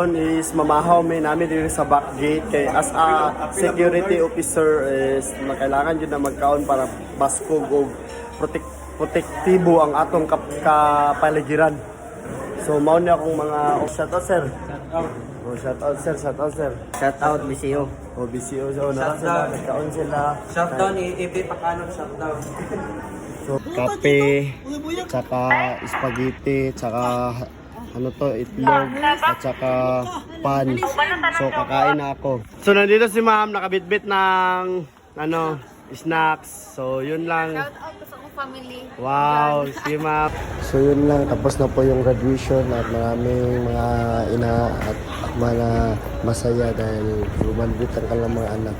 karon is mamahaw may namin dito sa back gate kay as a security officer is kailangan yun na magkaon para baskog o protektibo ang atong kapaligiran. So mao ni akong mga shout out sir. Shout out sir, shout out sir. Shout out BCO. BCO so na sila, nagkaon sila. Shout down EB Pacano, shout down. So kape, tsaka spaghetti, tsaka ano to, itlog, at saka pan. So kakain na ako. So nandito si ma'am, nakabitbit ng ano, snacks. So yun lang. Shout out ko sa akong family. Wow, si ma'am. So yun lang, tapos na po yung graduation at maraming mga ina at akma na masaya dahil lumandit ang kanilang mga anak.